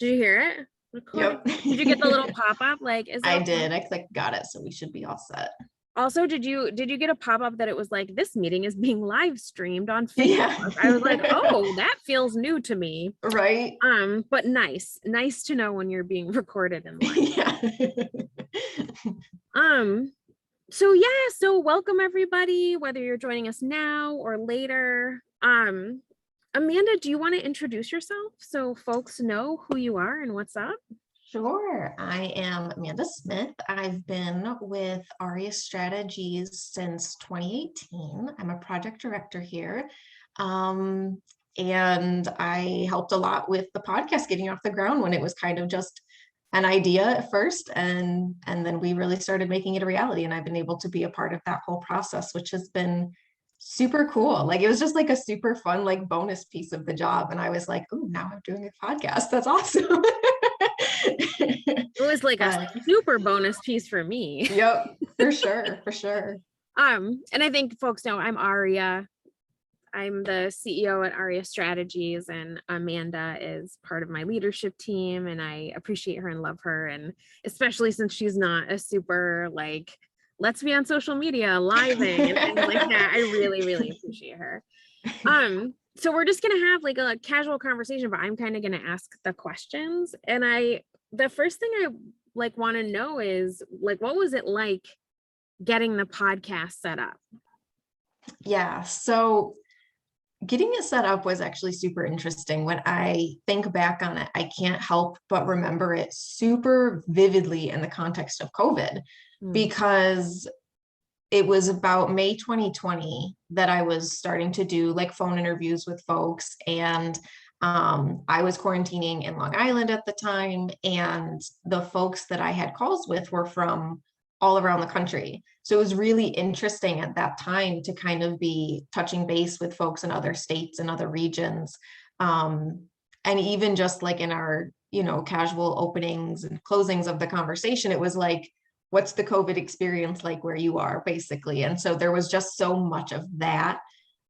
Did you hear it? Recording. Yep. Did you get the little pop-up? Like, is it I okay? did. I clicked got it. So we should be all set. Also, did you get a pop-up that it was like this meeting is being live streamed on Facebook? Yeah. I was like, oh, that feels new to me. Right. But nice to know when you're being recorded and live. Yeah. So welcome everybody, whether you're joining us now or later. Amanda, do you want to introduce yourself so folks know who you are and what's up? Sure. I am Amanda Smith. I've been with Arias Strategies since 2018. I'm a project director here. And I helped a lot with the podcast getting off the ground when it was kind of just an idea at first. And then we really started making it a reality. And I've been able to be a part of that whole process, which has been super cool. Like it was just like a super fun, like bonus piece of the job. And I was like, oh, now I'm doing a podcast. That's awesome. It was like a super bonus piece for me. Yep, for sure. And I think folks know I'm Aria. I'm the CEO at Aria Strategies, and Amanda is part of my leadership team, and I appreciate her and love her. And especially since she's not a super like, let's be on social media living and things like that. I really, really appreciate her. So we're just gonna have like a casual conversation, but I'm kind of gonna ask the questions. And the first thing I like want to know is like, what was it like getting the podcast set up? Yeah, so getting it set up was actually super interesting. When I think back on it, I can't help but remember it super vividly in the context of COVID, because it was about May 2020 that I was starting to do like phone interviews with folks. And I was quarantining in Long Island at the time. And the folks that I had calls with were from all around the country. So it was really interesting at that time to kind of be touching base with folks in other states and other regions. And even just like in our, casual openings and closings of the conversation, it was like, what's the COVID experience like where you are, basically? And so there was just so much of that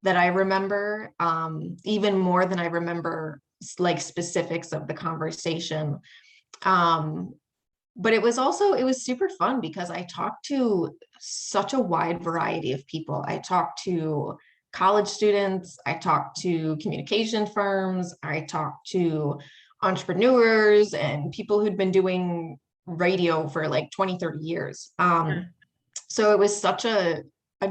I remember, even more than I remember like specifics of the conversation. But it was super fun because I talked to such a wide variety of people. I talked to college students, I talked to communication firms, I talked to entrepreneurs and people who'd been doing radio for like 20, 30 years. So it was such a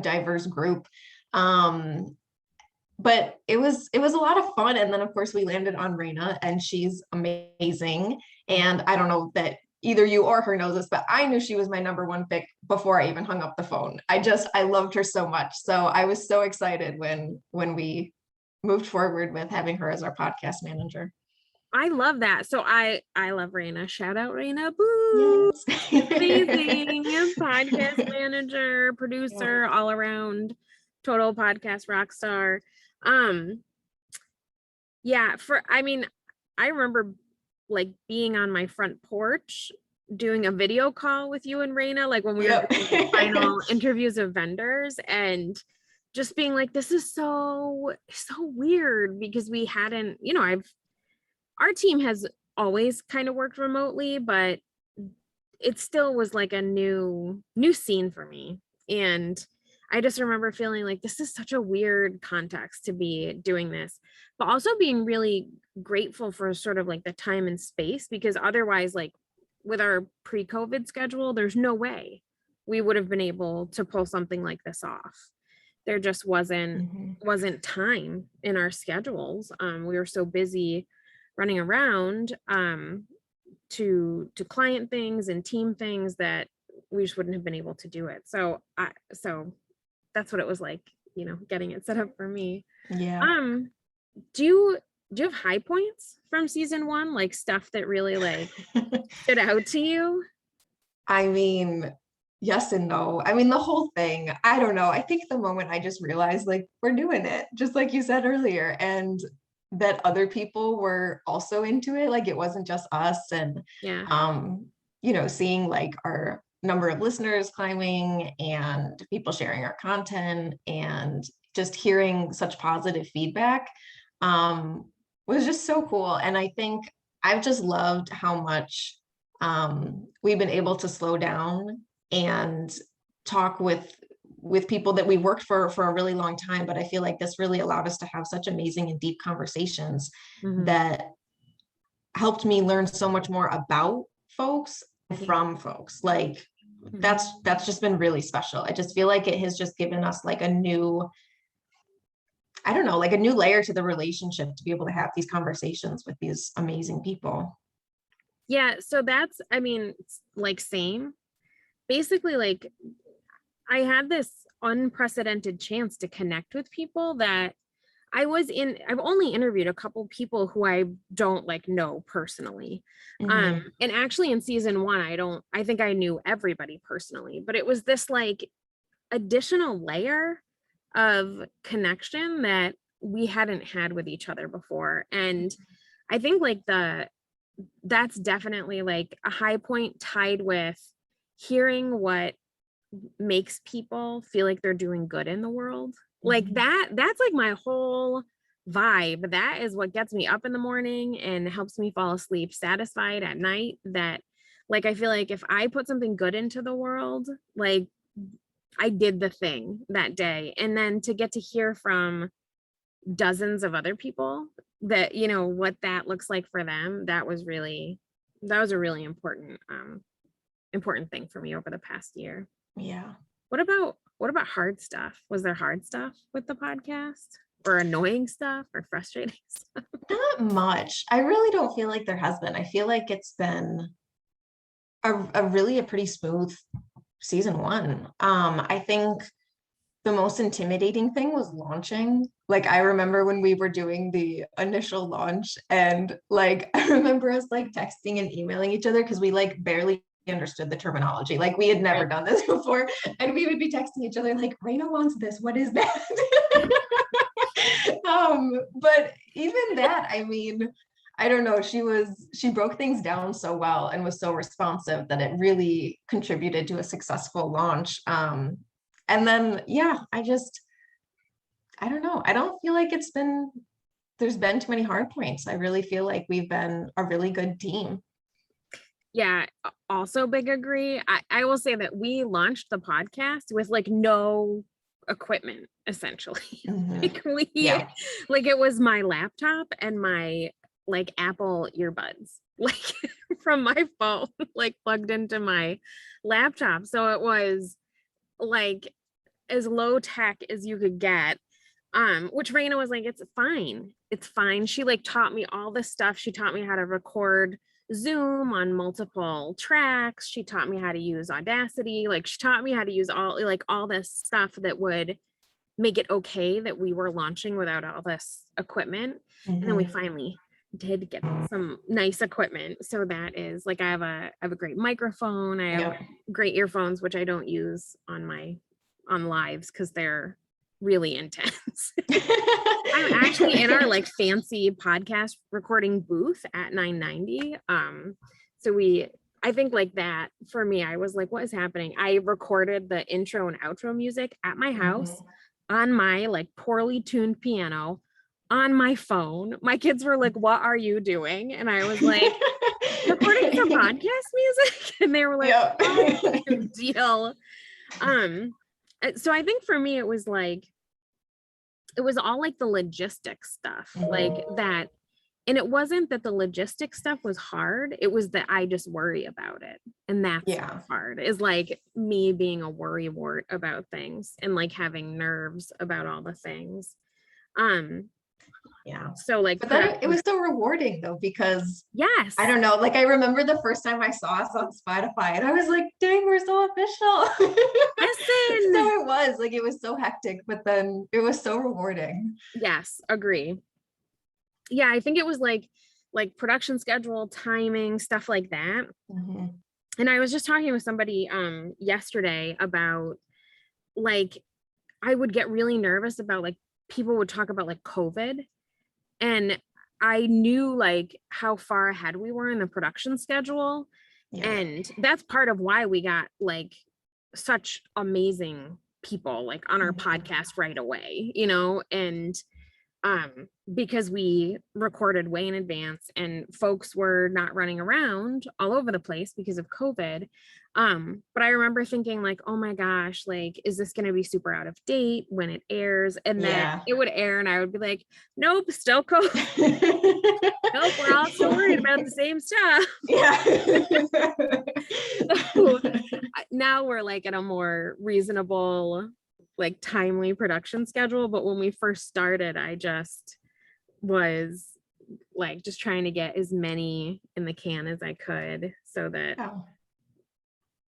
diverse group. But it was a lot of fun. And then of course we landed on Raina, and she's amazing. And I don't know that either you or her knows this, but I knew she was my number one pick before I even hung up the phone. I loved her so much. So I was so excited when we moved forward with having her as our podcast manager. I love that. So I love Raina. Shout out Raina. Boo. Yes. Amazing. Podcast manager, producer, all around total podcast rock star. Yeah, I remember like being on my front porch doing a video call with you and Raina, like when we were doing the final interviews of vendors, and just being like, this is so weird because we hadn't, our team has always kind of worked remotely, but it still was like a new scene for me. And I just remember feeling like this is such a weird context to be doing this, but also being really grateful for sort of like the time and space, because otherwise, like with our pre-COVID schedule, there's no way we would have been able to pull something like this off. There just wasn't time in our schedules. We were so busy running around to client things and team things that we just wouldn't have been able to do it. So that's what it was like, getting it set up for me. Yeah. Do you have high points from season 1, like stuff that really like stood out to you? I mean, yes and no. I mean, the whole thing, I don't know. I think the moment I just realized like we're doing it, just like you said earlier, and that other people were also into it. Like it wasn't just us. And, seeing like our number of listeners climbing and people sharing our content and just hearing such positive feedback was just so cool. And I think I've just loved how much we've been able to slow down and talk with people that we worked for a really long time. But I feel like this really allowed us to have such amazing and deep conversations that helped me learn so much more about folks from folks. Like that's just been really special. I just feel like it has just given us like a new, I don't know, like a new layer to the relationship to be able to have these conversations with these amazing people. Yeah, so that's, I mean, like same. Basically, like I had this unprecedented chance to connect with people that I've only interviewed a couple people who I don't like know personally. And actually in season 1, I think I knew everybody personally, but it was this like additional layer of connection that we hadn't had with each other before. And I think like that's definitely like a high point tied with hearing what makes people feel like they're doing good in the world. Like that's like my whole vibe. That is what gets me up in the morning and helps me fall asleep satisfied at night. That like I feel like if I put something good into the world, like I did the thing that day. And then to get to hear from dozens of other people that, you know, what that looks like for them, that was a really important thing for me over the past year. Yeah. What about hard stuff? Was there hard stuff with the podcast, or annoying stuff, or frustrating stuff? Not much. I really don't feel like there has been. I feel like it's been a pretty smooth season 1. I think the most intimidating thing was launching. Like I remember when we were doing the initial launch, and like I remember us like texting and emailing each other because we like barely understood the terminology. Like we had never done this before, and we would be texting each other like, Raina wants this, what is that? But even that, I mean, I don't know, she broke things down so well and was so responsive that it really contributed to a successful launch. And then yeah, I don't know, I don't feel like there's been too many hard points. I really feel like we've been a really good team. Yeah, also big agree. I will say that we launched the podcast with like no equipment, essentially. Like like it was my laptop and my like Apple earbuds, like from my phone, like plugged into my laptop. So it was like as low tech as you could get. Which Raina was like, it's fine. She like taught me all this stuff. She taught me how to record Zoom on multiple tracks. She taught me how to use Audacity. Like she taught me how to use all this stuff that would make it okay that we were launching without all this equipment. And then we finally did get some nice equipment. So that is like, I have a great microphone. I have great earphones, which I don't use on lives because they're really intense. I'm actually in our like fancy podcast recording booth at 990. I think like that for me, I was like, what is happening? I recorded the intro and outro music at my house on my like poorly tuned piano on my phone. My kids were like, what are you doing? And I was like, recording some podcast music. And they were like, oh, good deal. So I think for me, it was all like the logistics stuff, like that. And it wasn't that the logistics stuff was hard. It was that I just worry about it. And that's hard, is like me being a worrywart about things and like having nerves about all the things. So like, but then it was so rewarding though, because yes, I don't know, like I remember the first time I saw us on Spotify and I was like, dang, we're so official. Listen. So it was so hectic, but then it was so rewarding. Yes, agree. Yeah, I think it was like production schedule, timing, stuff like that. And I was just talking with somebody yesterday about like, I would get really nervous about like people would talk about like COVID, and I knew like how far ahead we were in the production schedule. And that's part of why we got like such amazing people like on our podcast right away, you know. And because we recorded way in advance and folks were not running around all over the place because of COVID. But I remember thinking like, oh my gosh, like, is this going to be super out of date when it airs? And then it would air and I would be like, nope, still COVID. Nope, we're all still worried about the same stuff. So now we're like at a more reasonable, like timely production schedule. But when we first started, I just was like just trying to get as many in the can as I could so that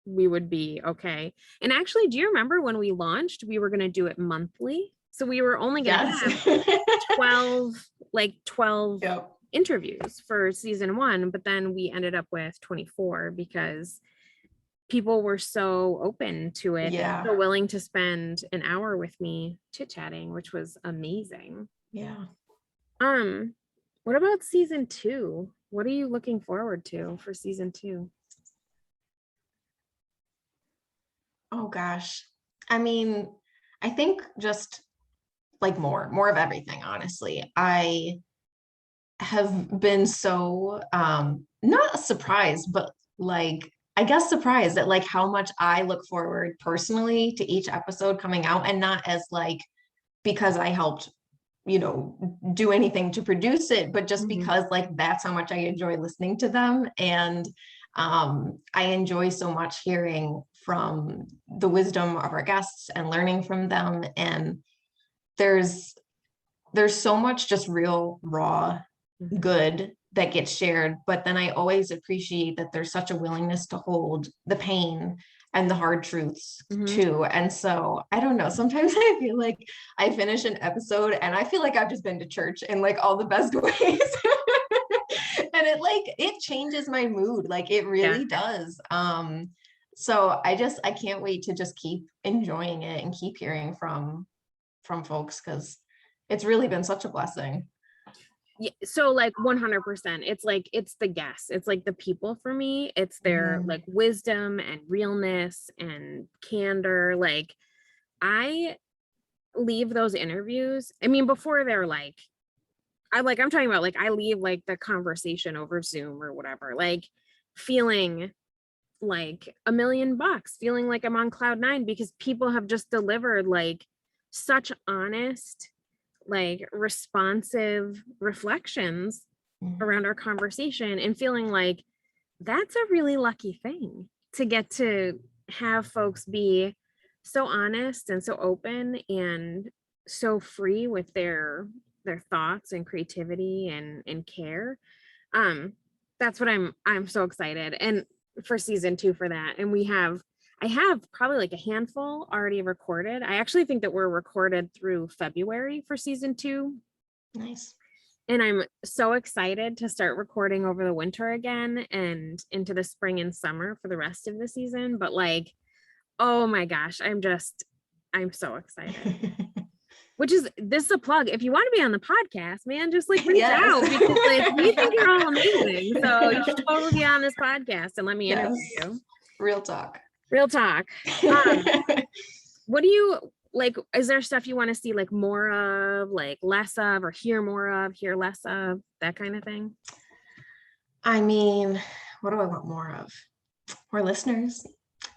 we would be okay. And actually, do you remember when we launched, we were going to do it monthly? So we were only going to have 12 interviews for season 1, but then we ended up with 24 because people were so open to it, so willing to spend an hour with me chit-chatting, which was amazing. What about season 2? What are you looking forward to for season 2? Oh gosh. I mean, I think just like more of everything, honestly. I have been so not surprised, but like I guess surprised at like how much I look forward personally to each episode coming out, and not as like because I helped, you know, do anything to produce it, but just because like that's how much I enjoy listening to them. And I enjoy so much hearing from the wisdom of our guests and learning from them. And there's so much just real raw good that gets shared, but then I always appreciate that there's such a willingness to hold the pain and the hard truths too. And so I don't know, sometimes I feel like I finish an episode and I feel like I've just been to church in like all the best ways. And it changes my mood, like it really does. So I can't wait to just keep enjoying it and keep hearing from folks, because it's really been such a blessing. Yeah, so like 100%, it's like it's the guests, it's like the people for me, it's their like wisdom and realness and candor. Like I leave those interviews, I mean, before they're like I'm talking about like I leave like the conversation over Zoom or whatever, like feeling like $1,000,000, feeling like I'm on cloud 9 because people have just delivered like such honest, like responsive reflections around our conversation, and feeling like that's a really lucky thing to get to have folks be so honest and so open and so free with their thoughts and creativity and care. That's what I'm so excited and for season 2 for that. And I have probably like a handful already recorded. I actually think that we're recorded through February for season 2. Nice. And I'm so excited to start recording over the winter again and into the spring and summer for the rest of the season. But like, oh my gosh, I'm so excited. This is a plug. If you want to be on the podcast, man, just like reach out, because like we think you're all amazing. So you should totally be on this podcast and let me interview you. Real talk. What do you like? Is there stuff you want to see like more of, like less of, or hear more of, hear less of, that kind of thing? I mean, what do I want more of? More listeners,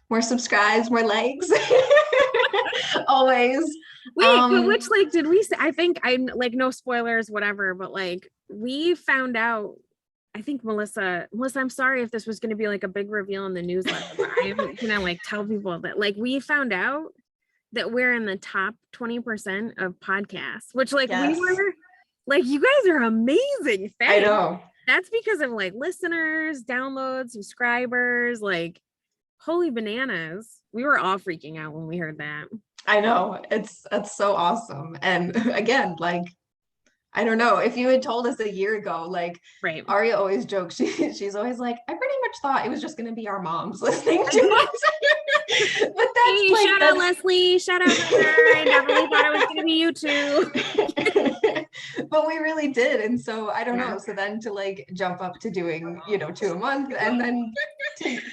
more subscribes, more likes. Always. Wait, but which like did we say? I think I'm like, no spoilers, whatever, but like we found out, I think Melissa, I'm sorry if this was going to be like a big reveal in the newsletter, but I'm gonna like tell people that like we found out that we're in the top 20% of podcasts, which like we were like, you guys are amazing. Thanks. I know. That's because of like listeners, downloads, subscribers, like holy bananas. We were all freaking out when we heard that. I know, that's so awesome. And again, like, I don't know, if you had told us a year ago, like, Aria always jokes, she's always like, I pretty much thought it was just going to be our moms listening to us. But that's like, shout out Leslie, shout out Heather. I never really thought it was going to be you two. but we really did. And so I don't know. So then to like jump up to doing, 2 a month and then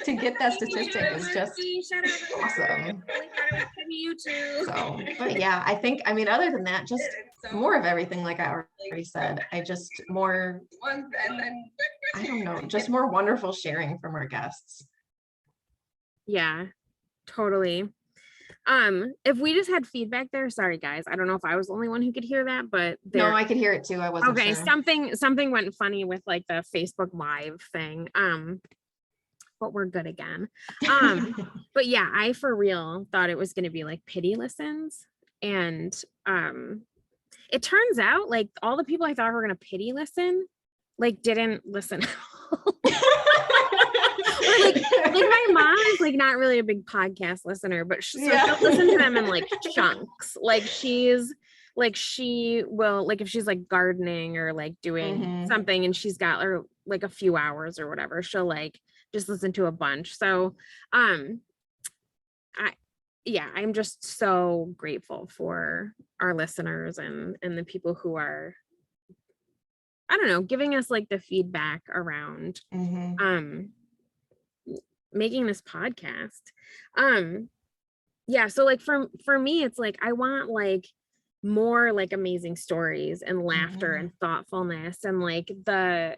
to get that statistic is just awesome. So, but yeah, I think, I mean, other than that, just more of everything, like I already said, I don't know, just more wonderful sharing from our guests. Yeah, totally. If we just had feedback there, sorry guys, I don't know if I was the only one who could hear that, but no, I could hear it too. I wasn't okay, sure. something went funny with like the Facebook Live thing. But we're good again. But yeah, I for real thought it was going to be like pity listens, and it turns out like all the people I thought were going to pity listen like didn't listen. Or like my mom is like not really a big podcast listener, but she'll listen to them in like chunks. Like she will, like if she's like gardening or like doing something and she's got or like a few hours or whatever, she'll like just listen to a bunch. So I'm just so grateful for our listeners and the people who are, I don't know, giving us like the feedback around making this podcast. Yeah, so like for me it's like I want like more like amazing stories and laughter and thoughtfulness and like the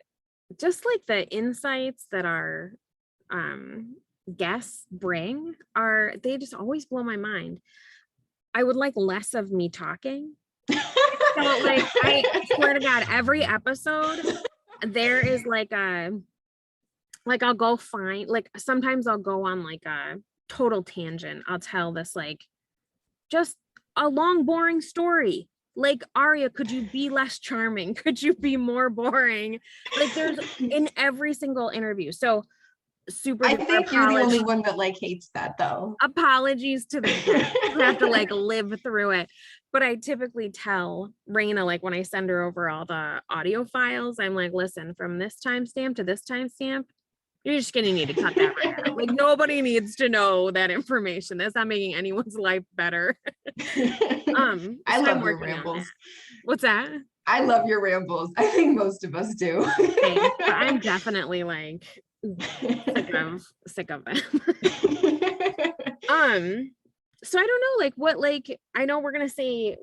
insights that our guests bring they just always blow my mind. I would like less of me talking. So like I swear to God, every episode there is like I'll go find, like sometimes I'll go on like a total tangent. I'll tell this like just a long boring story. Like, Aria, could you be less charming? Could you be more boring? Like there's in every single interview. So super I think you're the only one that like hates that though. Apologies to the guests who have to like live through it. But I typically tell Raina, like when I send her over all the audio files, I'm like, listen, from this timestamp to this timestamp, you're just gonna need to cut that right out. Like nobody needs to know that information. That's not making anyone's life better. I love your rambles. What's that? I love your rambles. I think most of us do. Thanks, but I'm definitely like sick of them. So I don't know, like what, like I know we're gonna say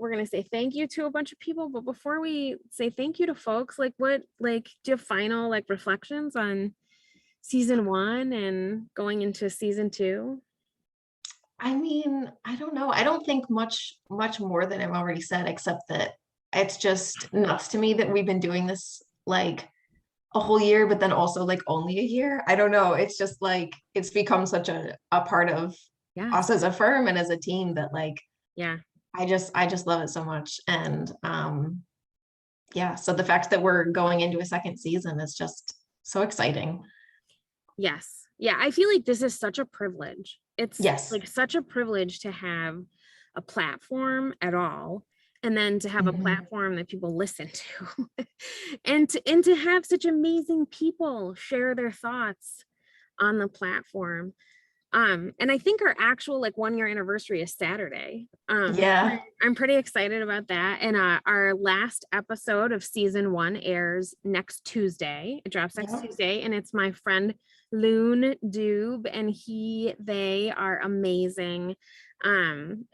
thank you to a bunch of people, but before we say thank you to folks, like what, like do you have final like reflections on season 1 and going into season 2? I mean, I don't know. I don't think much more than I've already said, except that it's just nuts to me that we've been doing this like a whole year, but then also like only a year. I don't know. It's just like it's become such a part of us as a firm and as a team that like, I just love it so much. And so the fact that we're going into a second season is just so exciting. Yes. Yeah. I feel like this is such a privilege. It's like such a privilege to have a platform at all. And then to have a platform that people listen to and to have such amazing people share their thoughts on the platform. And I think our actual like 1 year anniversary is Saturday. I'm pretty excited about that. And our last episode of season 1 airs next Tuesday. It drops next Tuesday, and it's my friend Loon Doob, and they are amazing. And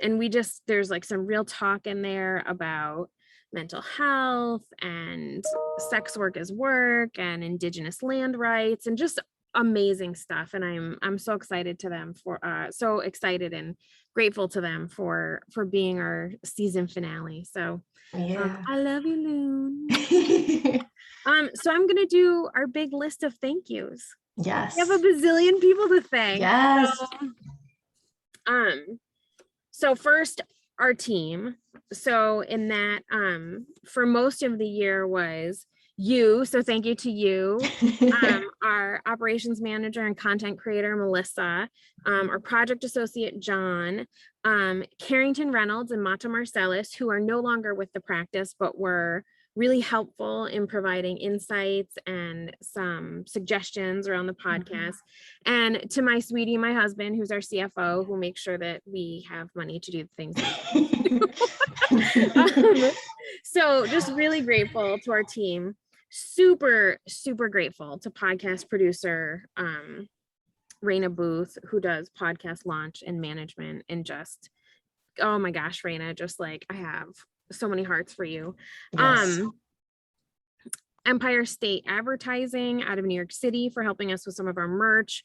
there's like some real talk in there about mental health and sex work as work and Indigenous land rights and just amazing stuff. And I'm so excited to them so excited and grateful to them for being our season finale. So I love you, Loon. So I'm gonna do our big list of thank yous. Yes. We have a bazillion people to thank. Yes. So first, our team. So in that, for most of the year was you. So thank you to you, our operations manager and content creator, Melissa, our project associate, John, Carrington Reynolds and Mata Marcellus, who are no longer with the practice, but were really helpful in providing insights and some suggestions around the podcast. And to my sweetie, my husband, who's our CFO, who makes sure that we have money to do the things so just really grateful to our team. Super, super grateful to podcast producer Raina Booth, who does podcast launch and management, and just, oh my gosh, Raina, just like, I have so many hearts for you. Yes. Empire State Advertising out of New York City for helping us with some of our merch.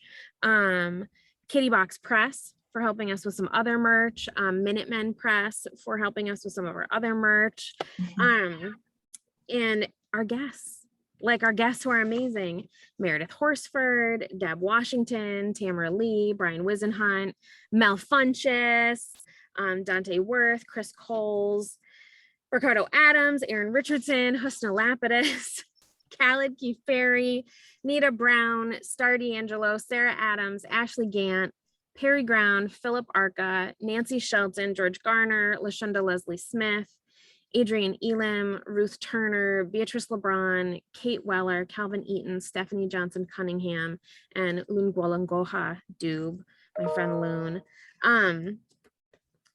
Kitty Box Press for helping us with some other merch. Minutemen Press for helping us with some of our other merch. And our guests, like our guests who are amazing: Meredith Horsford, Deb Washington, Tamara Lee, Brian Wisenhunt, Mel Funches, Dante Worth, Chris Coles, Ricardo Adams, Aaron Richardson, Husna Lapidus, Khaled Keith Ferry, Nita Brown, Star D'Angelo, Sarah Adams, Ashley Gant, Perry Ground, Philip Arca, Nancy Shelton, George Garner, Lashonda Leslie Smith, Adrian Elam, Ruth Turner, Beatrice LeBron, Kate Weller, Calvin Eaton, Stephanie Johnson Cunningham, and Lungwalangoha Dube, my friend Loon.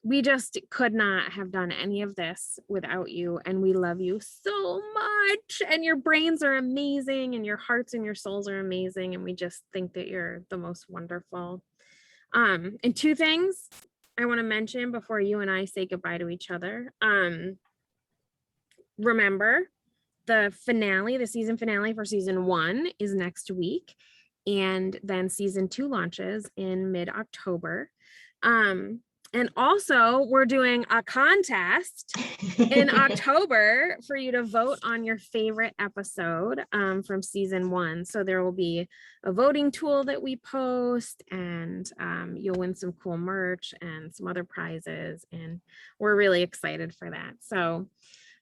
We just could not have done any of this without you, and we love you so much, and your brains are amazing, and your hearts and your souls are amazing, and we just think that you're the most wonderful. And two things I want to mention before you and I say goodbye to each other. Remember, the finale, the season finale for season 1 is next week, and then season 2 launches in mid-October. And also, we're doing a contest in October for you to vote on your favorite episode from season 1. So there will be a voting tool that we post, and you'll win some cool merch and some other prizes. And we're really excited for that. So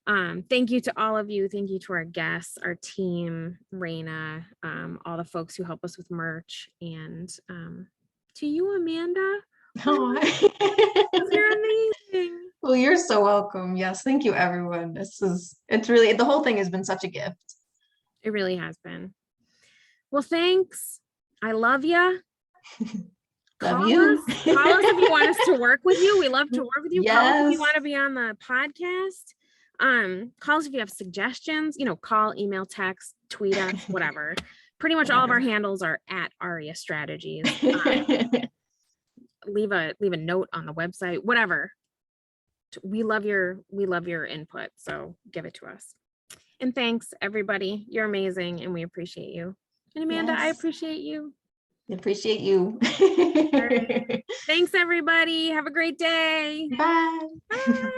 thank you to all of you. Thank you to our guests, our team, Raina, all the folks who help us with merch, and to you, Amanda. Oh. You're amazing. Well, you're so welcome. Yes, thank you, everyone. It's really, the whole thing has been such a gift. It really has been. Well, thanks. I love you. Love you. Call us if you want us to work with you. We love to work with you. Yes. Call us if you want to be on the podcast. Call us if you have suggestions. Call, email, text, tweet us, whatever. Pretty much all of our handles are at Aria Strategies. Leave a note on the website, whatever. We love your input, so give it to us. And thanks, everybody. You're amazing, and we appreciate you. And Amanda, yes. I appreciate you. Appreciate you. All right. Thanks, everybody. Have a great day. Bye. Bye.